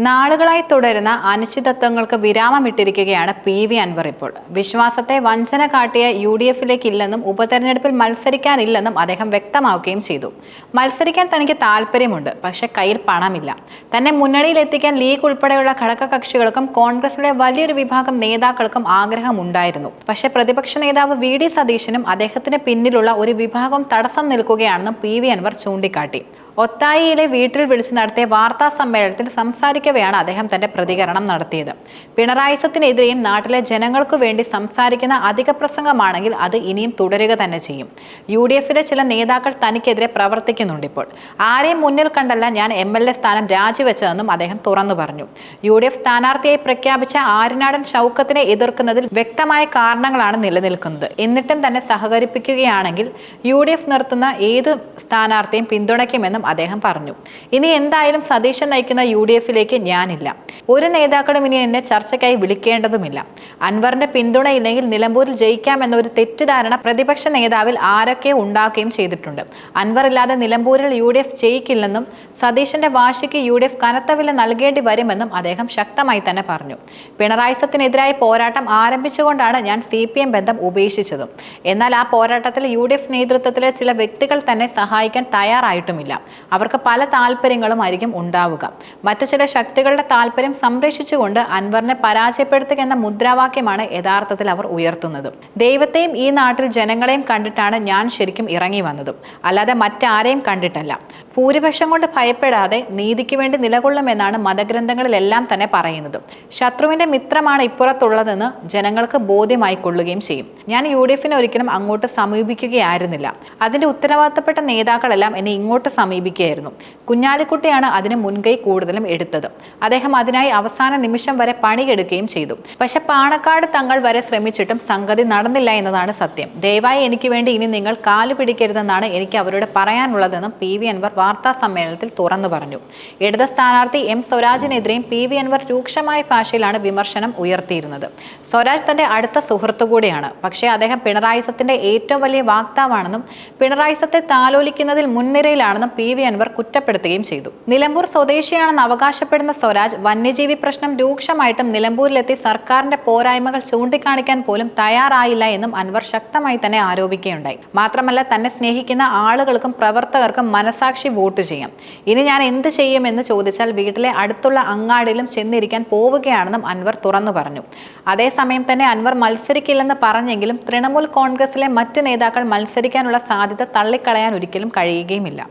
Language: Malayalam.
നാളുകളായി തുടരുന്ന അനിശ്ചിതത്വങ്ങൾക്ക് വിരാമമിട്ടിരിക്കുകയാണ് PV അൻവർ ഇപ്പോൾ. വിശ്വാസത്തെ വഞ്ചന കാട്ടിയ UDFിലേക്ക് ഇല്ലെന്നും ഉപതെരഞ്ഞെടുപ്പിൽ മത്സരിക്കാനില്ലെന്നും അദ്ദേഹം വ്യക്തമാക്കുകയും ചെയ്തു. മത്സരിക്കാൻ തനിക്ക് താല്പര്യമുണ്ട്, പക്ഷെ കയ്യിൽ പണമില്ല. തന്നെ മുന്നണിയിൽ എത്തിക്കാൻ ലീഗ് ഉൾപ്പെടെയുള്ള ഘടകകക്ഷികൾക്കും കോൺഗ്രസിലെ വലിയൊരു വിഭാഗം നേതാക്കൾക്കും ആഗ്രഹമുണ്ടായിരുന്നു. പക്ഷെ പ്രതിപക്ഷ നേതാവ് VD സതീശനും അദ്ദേഹത്തിന് പിന്നിലുള്ള ഒരു വിഭാഗം തടസ്സം നിൽക്കുകയാണെന്നും PV അൻവർ ചൂണ്ടിക്കാട്ടി. ഒത്തായിയിലെ വീട്ടിൽ വിളിച്ചു നടത്തിയ വാർത്താ സമ്മേളനത്തിൽ സംസാരിക്കവെയാണ് അദ്ദേഹം തന്റെ പ്രതികരണം നടത്തിയത്. പിണറായിസത്തിനെതിരെയും നാട്ടിലെ ജനങ്ങൾക്കു വേണ്ടി സംസാരിക്കുന്ന അധിക പ്രസംഗമാണെങ്കിൽ അത് ഇനിയും തുടരുക തന്നെ ചെയ്യും. UDFിലെ ചില നേതാക്കൾ തനിക്കെതിരെ പ്രവർത്തിക്കുന്നുണ്ട്. ഇപ്പോൾ ആരെയും മുന്നിൽ കണ്ടല്ല ഞാൻ MLA സ്ഥാനം രാജിവെച്ചതെന്നും അദ്ദേഹം തുറന്നു പറഞ്ഞു. UDF സ്ഥാനാർത്ഥിയായി പ്രഖ്യാപിച്ച ആര്യനാടൻ ഷൗക്കത്തിനെ എതിർക്കുന്നതിൽ വ്യക്തമായ കാരണങ്ങളാണ് നിലനിൽക്കുന്നത്. എന്നിട്ടും തന്നെ സഹകരിപ്പിക്കുകയാണെങ്കിൽ UDF നിർത്തുന്ന ഏത് സ്ഥാനാർത്ഥിയും പിന്തുണയ്ക്കുമെന്നും അദ്ദേഹം പറഞ്ഞു. ഇനി എന്തായാലും സതീശൻ നയിക്കുന്ന UDFിലേക്ക് ഞാനില്ല. ഒരു നേതാക്കളും ഇനി എന്നെ ചർച്ചയ്ക്കായി വിളിക്കേണ്ടതുമില്ല. അൻവറിന്റെ പിന്തുണയില്ലെങ്കിൽ നിലമ്പൂരിൽ ജയിക്കാമെന്നൊരു തെറ്റിദ്ധാരണ പ്രതിപക്ഷ നേതാവിൽ ആരൊക്കെ ഉണ്ടാക്കുകയും ചെയ്തിട്ടുണ്ട്. അൻവർ ഇല്ലാതെ നിലമ്പൂരിൽ UDF ജയിക്കില്ലെന്നും സതീശന്റെ വാശിക്ക് UDF കനത്ത വില നൽകേണ്ടി വരുമെന്നും അദ്ദേഹം ശക്തമായി തന്നെ പറഞ്ഞു. പിണറായിസത്തിനെതിരായ പോരാട്ടം ആരംഭിച്ചുകൊണ്ടാണ് ഞാൻ CPM ബന്ധം ഉപേക്ഷിച്ചതും. എന്നാൽ ആ പോരാട്ടത്തിൽ UDF നേതൃത്വത്തിലെ ചില വ്യക്തികൾ തന്നെ സഹായിക്കാൻ തയ്യാറായിട്ടുമില്ല. അവർക്ക് പല താല്പര്യങ്ങളും ആയിരിക്കും ഉണ്ടാവുക. മറ്റു ചില ശക്തികളുടെ താല്പര്യം സംരക്ഷിച്ചുകൊണ്ട് അൻവറിനെ പരാജയപ്പെടുത്തുക എന്ന മുദ്രാവാക്യമാണ് യഥാർത്ഥത്തിൽ അവർ ഉയർത്തുന്നത്. ദൈവത്തെയും ഈ നാട്ടിൽ ജനങ്ങളെയും കണ്ടിട്ടാണ് ഞാൻ ശരിക്കും ഇറങ്ങി വന്നതും, അല്ലാതെ മറ്റാരെയും കണ്ടിട്ടല്ല. ഭൂരിപക്ഷം കൊണ്ട് ഭയപ്പെടാതെ നീതിക്ക് വേണ്ടി നിലകൊള്ളുമെന്നാണ് മതഗ്രന്ഥങ്ങളിലെല്ലാം തന്നെ പറയുന്നത്. ശത്രുവിന്റെ മിത്രമാണ് ഇപ്പുറത്തുള്ളതെന്ന് ജനങ്ങൾക്ക് ബോധ്യമായി കൊള്ളുകയും ചെയ്യും. ഞാൻ UDFിനെ ഒരിക്കലും അങ്ങോട്ട് സമീപിക്കുകയായിരുന്നില്ല. അതിന്റെ ഉത്തരവാദിത്തപ്പെട്ട നേതാക്കളെല്ലാം എന്നെ ഇങ്ങോട്ട് സമീപിക്കുകയായിരുന്നു. കുഞ്ഞാലിക്കുട്ടിയാണ് അതിന് മുൻകൈ കൂടുതലും എടുത്തത്. അദ്ദേഹം അതിനായി അവസാന നിമിഷം വരെ പണിയെടുക്കുകയും ചെയ്തു. പക്ഷെ പാണക്കാട് തങ്ങൾ വരെ ശ്രമിച്ചിട്ടും സംഗതി നടന്നില്ല എന്നതാണ് സത്യം. ദയവായി എനിക്ക് വേണ്ടി ഇനി നിങ്ങൾ കാലു പിടിക്കരുതെന്നാണ് എനിക്ക് അവരോട് പറയാനുള്ളതെന്നും PV അൻവർ വാർത്താ സമ്മേളനത്തിൽ തുറന്നു പറഞ്ഞു. ഇടത് സ്ഥാനാർത്ഥി M സ്വരാജിനെതിരെയും PV അൻവർ രൂക്ഷമായ ഭാഷയിലാണ് വിമർശനം ഉയർത്തിയിരുന്നത്. സ്വരാജ് തന്റെ അടുത്ത സുഹൃത്തു കൂടിയാണ്. പക്ഷേ അദ്ദേഹം പിണറായിസത്തിന്റെ ഏറ്റവും വലിയ വാക്താവാണെന്നും പിണറായിസത്തെ താലോലിക്കുന്നതിൽ മുൻനിരയിലാണെന്നും PV അൻവർ കുറ്റപ്പെടുത്തുകയും ചെയ്തു. നിലമ്പൂർ സ്വദേശിയാണെന്ന് അവകാശപ്പെടുന്ന സ്വരാജ് വന്യജീവി പ്രശ്നം രൂക്ഷമായിട്ടും നിലമ്പൂരിലെത്തി സർക്കാരിന്റെ പോരായ്മകൾ ചൂണ്ടിക്കാണിക്കാൻ പോലും തയ്യാറായില്ല എന്നും അൻവർ ശക്തമായി തന്നെ ആരോപിക്കുകയുണ്ടായി. മാത്രമല്ല തന്നെ സ്നേഹിക്കുന്ന ആളുകൾക്കും പ്രവർത്തകർക്കും മനസാക്ഷി വോട്ട് ചെയ്യാം. ഇനി ഞാൻ എന്ത് ചെയ്യുമെന്ന് ചോദിച്ചാൽ വീട്ടിലെ അടുത്തുള്ള അങ്ങാടിയിലും ചെന്നിരിക്കാൻ പോവുകയാണെന്നും അൻവർ തുറന്നു പറഞ്ഞു. അതേസമയം തന്നെ അൻവർ മത്സരിക്കില്ലെന്ന് പറഞ്ഞെങ്കിലും തൃണമൂൽ കോൺഗ്രസിലെ മറ്റ് നേതാക്കൾ മത്സരിക്കാനുള്ള സാധ്യത തള്ളിക്കളയാൻ ഒരിക്കലും കഴിയുകയുമില്ല.